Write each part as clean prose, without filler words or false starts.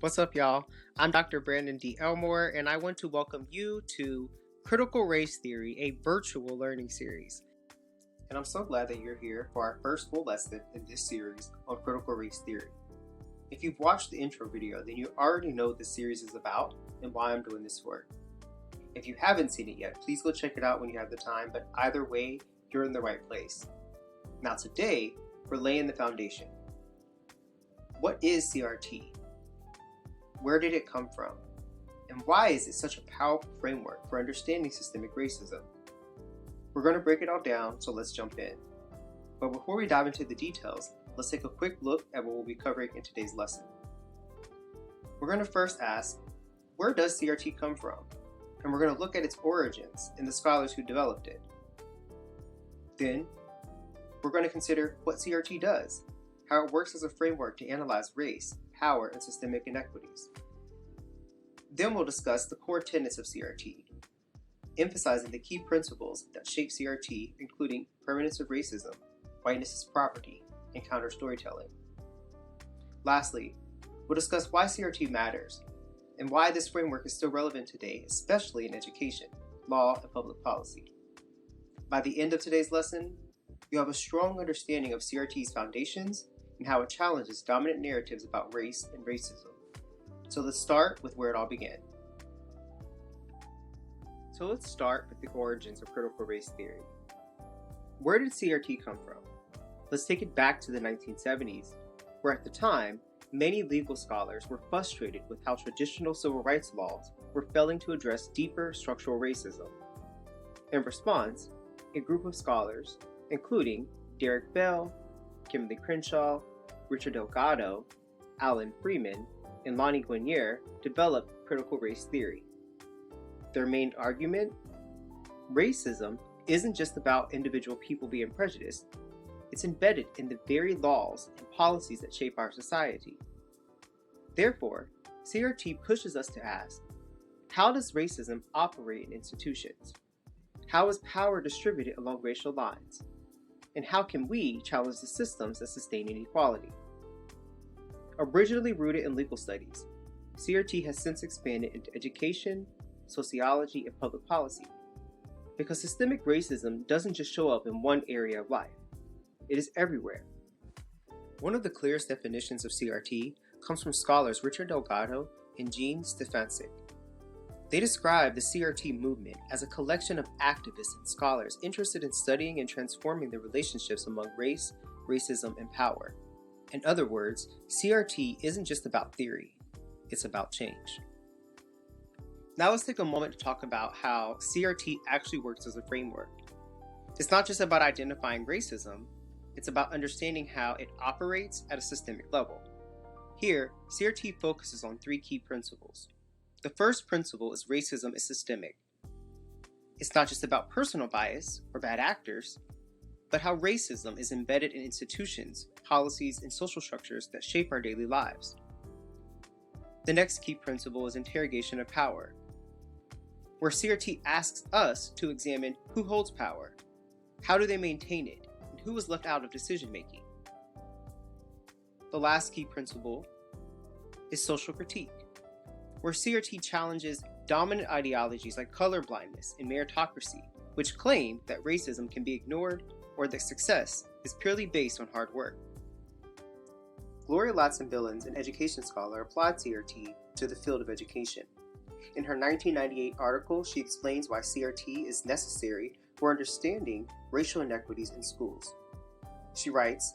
What's up, y'all? I'm Dr. Brandon D. Elmore, and I want to welcome you to Critical Race Theory, a virtual learning series. And I'm so glad that you're here for our first full lesson in this series on critical race theory. If you've watched the intro video, then you already know what this series is about and why I'm doing this work. If you haven't seen it yet, please go check it out when you have the time, but either way, you're in the right place. Now today, we're laying the foundation. What is CRT? Where did it come from? And why is it such a powerful framework for understanding systemic racism? We're going to break it all down, so let's jump in. But before we dive into the details, let's take a quick look at what we'll be covering in today's lesson. We're going to first ask, where does CRT come from? And we're going to look at its origins and the scholars who developed it. Then, we're going to consider what CRT does, how it works as a framework to analyze race, power, and systemic inequities. Then we'll discuss the core tenets of CRT, emphasizing the key principles that shape CRT, including permanence of racism, whiteness as property, and counter-storytelling. Lastly, we'll discuss why CRT matters, and why this framework is still relevant today, especially in education, law, and public policy. By the end of today's lesson, you'll have a strong understanding of CRT's foundations and how it challenges dominant narratives about race and racism. So let's start with where it all began. So let's start with the origins of critical race theory. Where did CRT come from? Let's take it back to the 1970s, where at the time, many legal scholars were frustrated with how traditional civil rights laws were failing to address deeper structural racism. In response, a group of scholars, including Derrick Bell, Kimberlé Crenshaw, Richard Delgado, Freeman, and Lani Guinier developed critical race theory. Their main argument? Racism isn't just about individual people being prejudiced. It's embedded in the very laws and policies that shape our society. Therefore, CRT pushes us to ask, how does racism operate in institutions? How is power distributed along racial lines? And how can we challenge the systems that sustain inequality? Originally rooted in legal studies, CRT has since expanded into education, sociology, and public policy, because systemic racism doesn't just show up in one area of life, it is everywhere. One of the clearest definitions of CRT comes from scholars Richard Delgado and Delgado Stefancic. They describe the CRT movement as a collection of activists and scholars interested in studying and transforming the relationships among race, racism, and power. In other words, CRT isn't just about theory, it's about change. Now let's take a moment to talk about how CRT actually works as a framework. It's not just about identifying racism, it's about understanding how it operates at a systemic level. Here, CRT focuses on three key principles. The first principle is racism is systemic. It's not just about personal bias or bad actors, but how racism is embedded in institutions, policies, and social structures that shape our daily lives. The next key principle is interrogation of power, where CRT asks us to examine who holds power, how do they maintain it, and who is left out of decision-making. The last key principle is social critique, where CRT challenges dominant ideologies like colorblindness and meritocracy, which claim that racism can be ignored or that success is purely based on hard work. Gloria Ladson-Billings, an education scholar, applied CRT to the field of education. In her 1998 article, she explains why CRT is necessary for understanding racial inequities in schools. She writes,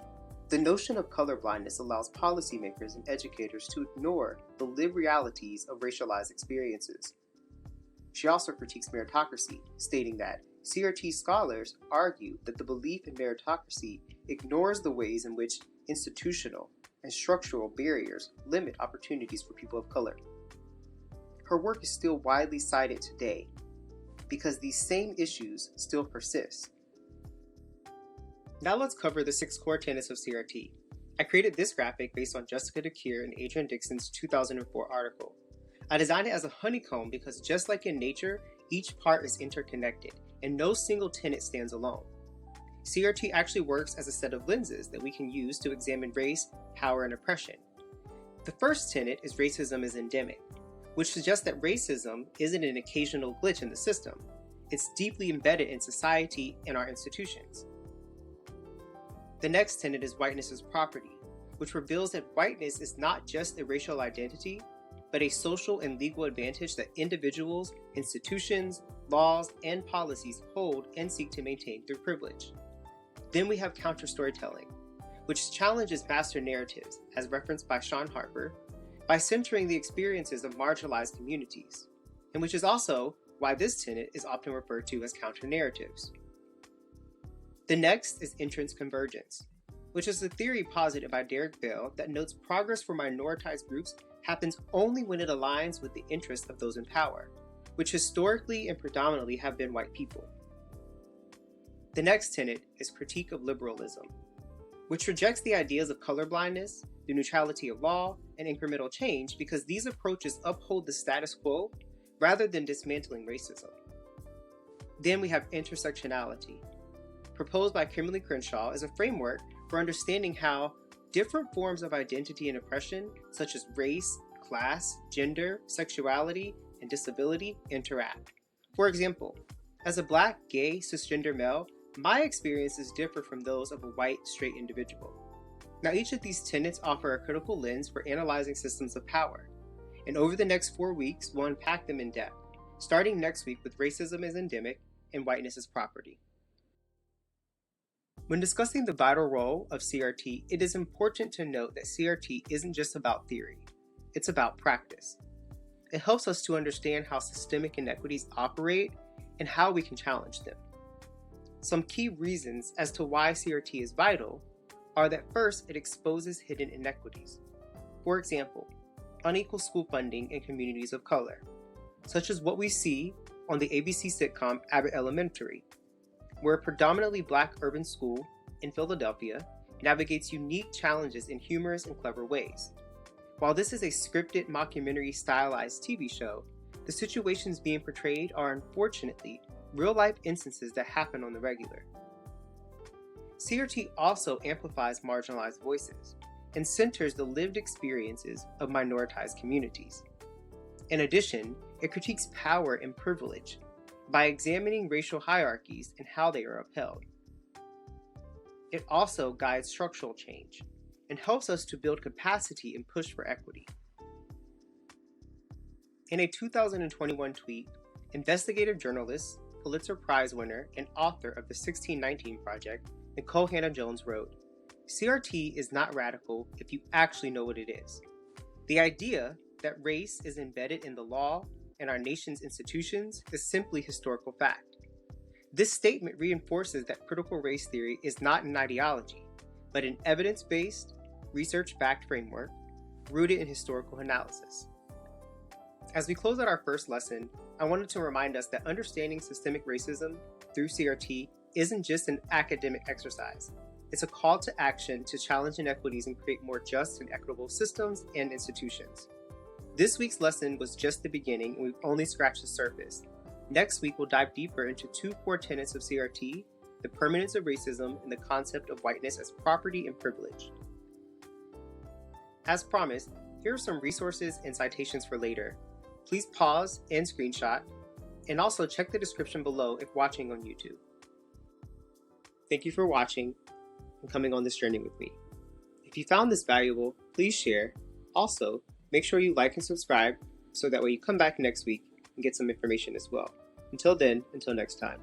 "The notion of colorblindness allows policymakers and educators to ignore the lived realities of racialized experiences." She also critiques meritocracy, stating that CRT scholars argue that the belief in meritocracy ignores the ways in which institutional and structural barriers limit opportunities for people of color. Her work is still widely cited today because these same issues still persist. Now let's cover the 6 core tenets of CRT. I created this graphic based on Jessica DeCure and Adrian Dixon's 2004 article. I designed it as a honeycomb because just like in nature, each part is interconnected, and no single tenet stands alone. CRT actually works as a set of lenses that we can use to examine race, power, and oppression. The first tenet is racism is endemic, which suggests that racism isn't an occasional glitch in the system. It's deeply embedded in society and our institutions. The next tenet is whiteness as property, which reveals that whiteness is not just a racial identity, but a social and legal advantage that individuals, institutions, laws, and policies hold and seek to maintain through privilege. Then we have counter-storytelling, which challenges master narratives, as referenced by Sean Harper, by centering the experiences of marginalized communities, and which is also why this tenet is often referred to as counter-narratives. The next is entrance convergence, which is a theory posited by Derrick Bell that notes progress for minoritized groups happens only when it aligns with the interests of those in power, which historically and predominantly have been white people. The next tenet is critique of liberalism, which rejects the ideas of colorblindness, the neutrality of law, and incremental change because these approaches uphold the status quo rather than dismantling racism. Then we have intersectionality, proposed by Kimberlé Crenshaw as a framework for understanding how different forms of identity and oppression, such as race, class, gender, sexuality, and disability, interact. For example, as a Black, gay, cisgender male, my experiences differ from those of a white, straight individual. Now, each of these tenets offer a critical lens for analyzing systems of power, and over the next 4 weeks, we'll unpack them in depth, starting next week with racism is endemic and whiteness is property. When discussing the vital role of CRT, it is important to note that CRT isn't just about theory, it's about practice. It helps us to understand how systemic inequities operate and how we can challenge them. Some key reasons as to why CRT is vital are that first, it exposes hidden inequities. For example, unequal school funding in communities of color, such as what we see on the ABC sitcom Abbott Elementary, where a predominantly Black urban school in Philadelphia navigates unique challenges in humorous and clever ways. While this is a scripted mockumentary stylized TV show, the situations being portrayed are unfortunately real-life instances that happen on the regular. CRT also amplifies marginalized voices and centers the lived experiences of minoritized communities. In addition, it critiques power and privilege by examining racial hierarchies and how they are upheld. It also guides structural change and helps us to build capacity and push for equity. In a 2021 tweet, investigative journalist, Pulitzer Prize winner, and author of the 1619 Project, Nicole Hannah-Jones wrote, "CRT is not radical if you actually know what it is. The idea that race is embedded in the law and our nation's institutions is simply historical fact. This statement reinforces that critical race theory is not an ideology, but an evidence-based, research-backed framework rooted in historical analysis." As we close out our first lesson, I wanted to remind us that understanding systemic racism through CRT isn't just an academic exercise. It's a call to action to challenge inequities and create more just and equitable systems and institutions. This week's lesson was just the beginning, and we've only scratched the surface. Next week, we'll dive deeper into 2 core tenets of CRT, the permanence of racism and the concept of whiteness as property and privilege. As promised, here are some resources and citations for later. Please pause and screenshot, and also check the description below if watching on YouTube. Thank you for watching and coming on this journey with me. If you found this valuable, please share. Also, make sure you like and subscribe so that way you come back next week and get some information as well. Until then, until next time.